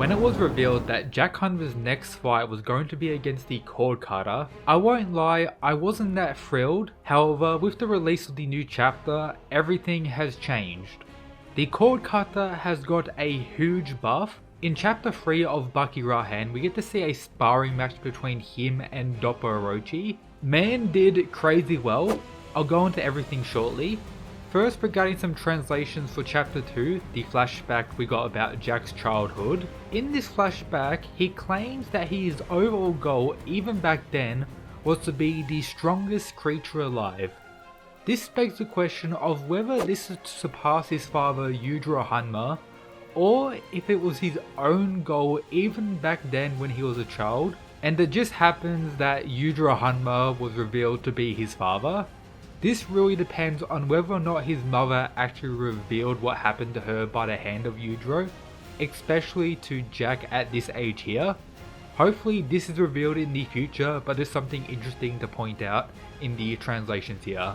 When it was revealed that Jack Hanma's next fight was going to be against the cord cutter, I won't lie, I wasn't that thrilled. However, with the release of the new chapter, everything has changed. The cord cutter has got a huge buff. In chapter 3 of Baki Rahen, we get to see a sparring match between him and Doppo Orochi. Man did crazy well. I'll go into everything shortly. First, regarding some translations for chapter 2, the flashback we got about Jack's childhood. In this flashback, he claims that his overall goal, even back then, was to be the strongest creature alive. This begs the question of whether this is to surpass his father Yujiro Hanma, or if it was his own goal even back then when he was a child, and it just happens that Yujiro Hanma was revealed to be his father. This really depends on whether or not his mother actually revealed what happened to her by the hand of Yujiro, especially to Jack at this age here. Hopefully this is revealed in the future, but there's something interesting to point out in the translations here.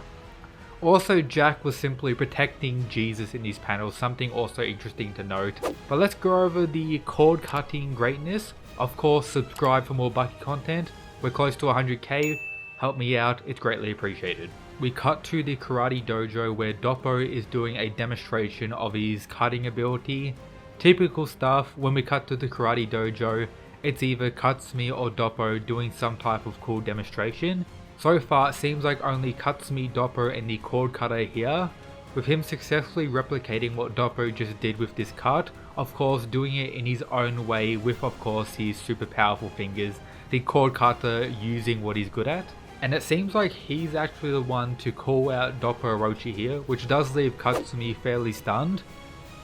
Also, Jack was simply protecting Jesus in these panels, something also interesting to note. But let's go over the cord cutting greatness. Of course, subscribe for more Baki content. We're close to 100k, help me out, it's greatly appreciated. We cut to the karate dojo where Doppo is doing a demonstration of his cutting ability. Typical stuff, when we cut to the karate dojo, it's either Katsumi or Doppo doing some type of cool demonstration. So far it seems like only Katsumi, Doppo and the cord cutter here, with him successfully replicating what Doppo just did with this cut, of course doing it in his own way with of course his super powerful fingers, the cord cutter using what he's good at. And it seems like he's actually the one to call out Doppo Orochi here, which does leave Katsumi fairly stunned.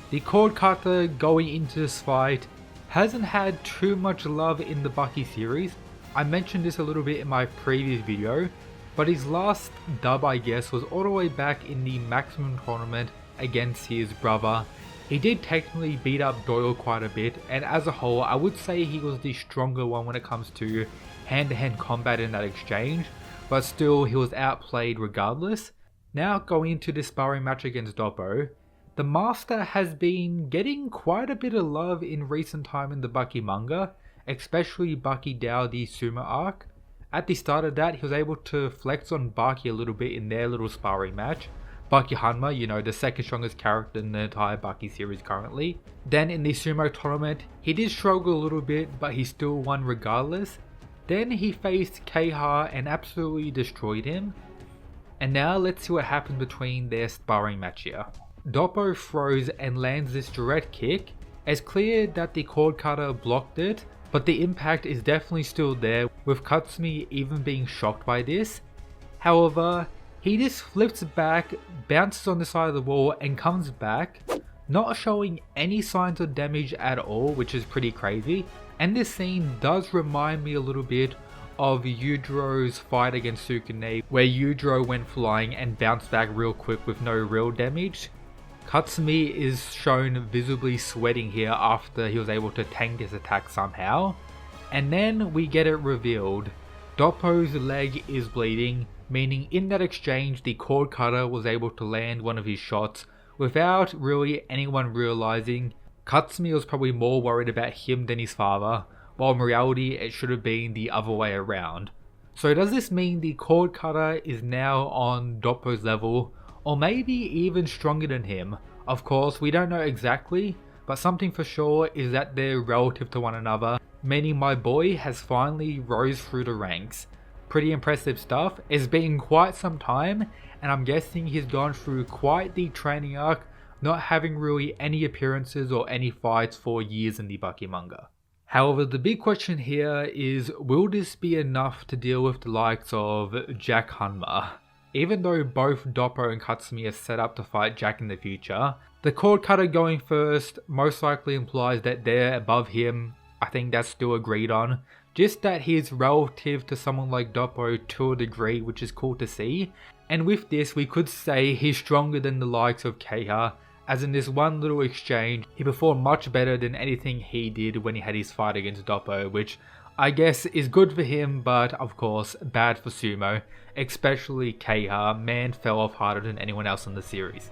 The cord cutter going into this fight hasn't had too much love in the Baki series. I mentioned this a little bit in my previous video, but his last dub I guess was all the way back in the maximum tournament against his brother. He did technically beat up Doyle quite a bit, and as a whole I would say he was the stronger one when it comes to hand-to-hand combat in that exchange. But still, he was outplayed regardless. Now going into this sparring match against Doppo, the master has been getting quite a bit of love in recent time in the Baki manga, especially Baki Dao the Sumo arc. At the start of that, he was able to flex on Baki a little bit in their little sparring match. Baki Hanma, you know, the second strongest character in the entire Baki series currently. Then in the sumo tournament, he did struggle a little bit, but he still won regardless. Then he faced Keiha and absolutely destroyed him. And now let's see what happens between their sparring match here. Doppo throws and lands this direct kick. It's clear that the cord cutter blocked it, but the impact is definitely still there, with Katsumi even being shocked by this. However, he just flips back, bounces on the side of the wall and comes back, not showing any signs of damage at all, which is pretty crazy. And this scene does remind me a little bit of Yujiro's fight against Sukune, where Yujiro went flying and bounced back real quick with no real damage. Katsumi is shown visibly sweating here after he was able to tank this attack somehow. And then we get it revealed. Doppo's leg is bleeding, meaning in that exchange the cord cutter was able to land one of his shots without really anyone realizing. Katsumi was probably more worried about him than his father, while in reality it should have been the other way around. So does this mean the cord cutter is now on Doppo's level, or maybe even stronger than him? Of course, we don't know exactly, but something for sure is that they're relative to one another, meaning my boy has finally rose through the ranks. Pretty impressive stuff. It's been quite some time, and I'm guessing he's gone through quite the training arc, not having really any appearances or any fights for years in the Baki manga. However, the big question here is, will this be enough to deal with the likes of Jack Hanma? Even though both Doppo and Katsumi are set up to fight Jack in the future, the cord cutter going first most likely implies that they're above him. I think that's still agreed on. Just that he's relative to someone like Doppo to a degree, which is cool to see. And with this, we could say he's stronger than the likes of Keiha, as in this one little exchange, he performed much better than anything he did when he had his fight against Doppo, which I guess is good for him, but of course bad for Sumo, especially Keiha. Man fell off harder than anyone else in the series.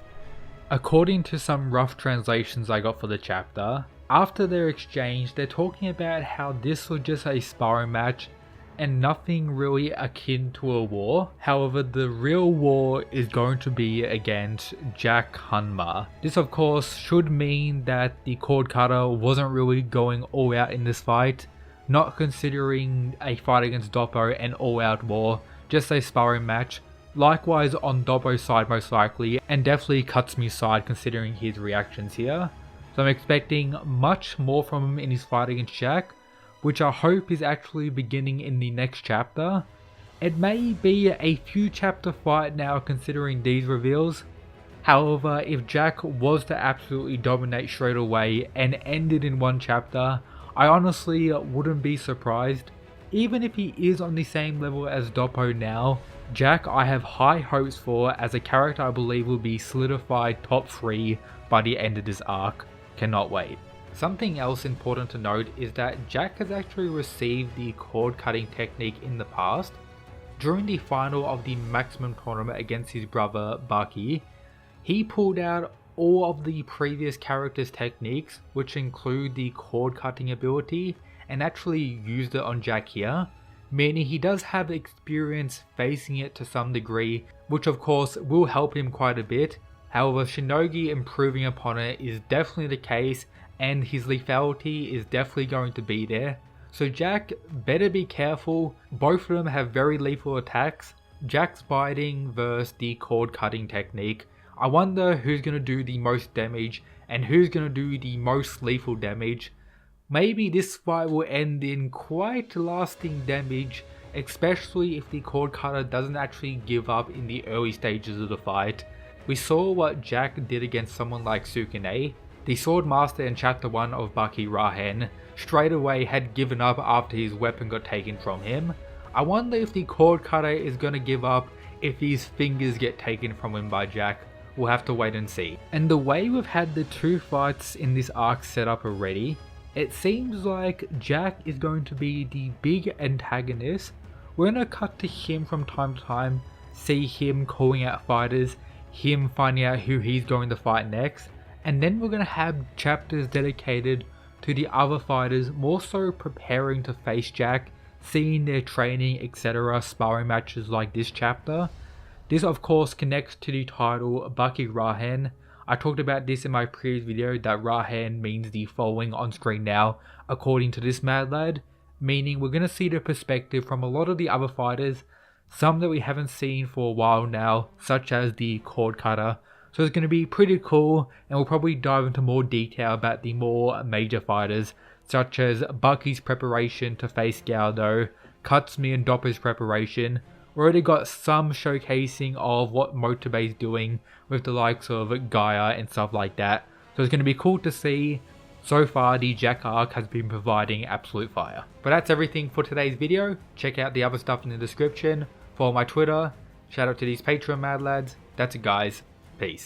According to some rough translations I got for the chapter, After their exchange, they're talking about how this was just a sparring match and nothing really akin to a war. However, the real war is going to be against Jack Hanma. This of course should mean that the cord cutter wasn't really going all out in this fight, not considering a fight against Doppo an all out war, just a sparring match. Likewise on Doppo's side most likely, and definitely Katsumi's side considering his reactions here. So I'm expecting much more from him in his fight against Jack, which I hope is actually beginning in the next chapter. It may be a few chapter fight now considering these reveals. However, if Jack was to absolutely dominate straight away and end it in one chapter, I honestly wouldn't be surprised. Even if he is on the same level as Doppo now, Jack I have high hopes for as a character I believe will be solidified top 3 by the end of this arc. Cannot wait. Something else important to note is that Jack has actually received the cord cutting technique in the past. During the final of the maximum tournament against his brother Baki, he pulled out all of the previous characters' techniques, which include the cord cutting ability, and actually used it on Jack here, meaning he does have experience facing it to some degree, which of course will help him quite a bit. However, Shinogi improving upon it is definitely the case, and his lethality is definitely going to be there. So Jack better be careful. Both of them have very lethal attacks. Jack's biting versus the cord cutting technique. I wonder who's going to do the most damage and who's going to do the most lethal damage. Maybe this fight will end in quite lasting damage, especially if the cord cutter doesn't actually give up in the early stages of the fight. We saw what Jack did against someone like Sukune. The sword master in chapter 1 of Baki Rahen straight away had given up after his weapon got taken from him. I wonder if the cord cutter is going to give up if his fingers get taken from him by Jack. We'll have to wait and see. And the way we've had the two fights in this arc set up already, it seems like Jack is going to be the big antagonist. We're going to cut to him from time to time, see him calling out fighters, him finding out who he's going to fight next, and then we're going to have chapters dedicated to the other fighters, more so preparing to face Jack, seeing their training, etc., sparring matches like this chapter. This of course connects to the title Baki Rahen. I talked about this in my previous video that Rahen means the following on screen now according to this mad lad, meaning we're going to see the perspective from a lot of the other fighters, some that we haven't seen for a while now, such as the cord cutter. So it's going to be pretty cool, and we'll probably dive into more detail about the more major fighters, such as Baki's preparation to face Galdo, Katsumi and Doppo's preparation. We already got some showcasing of what Motobe's doing with the likes of Gaia and stuff like that. So it's going to be cool to see. So far the Jack arc has been providing absolute fire. But that's everything for today's video. Check out the other stuff in the description. Follow my Twitter. Shout out to these Patreon mad lads. That's it guys. Peace.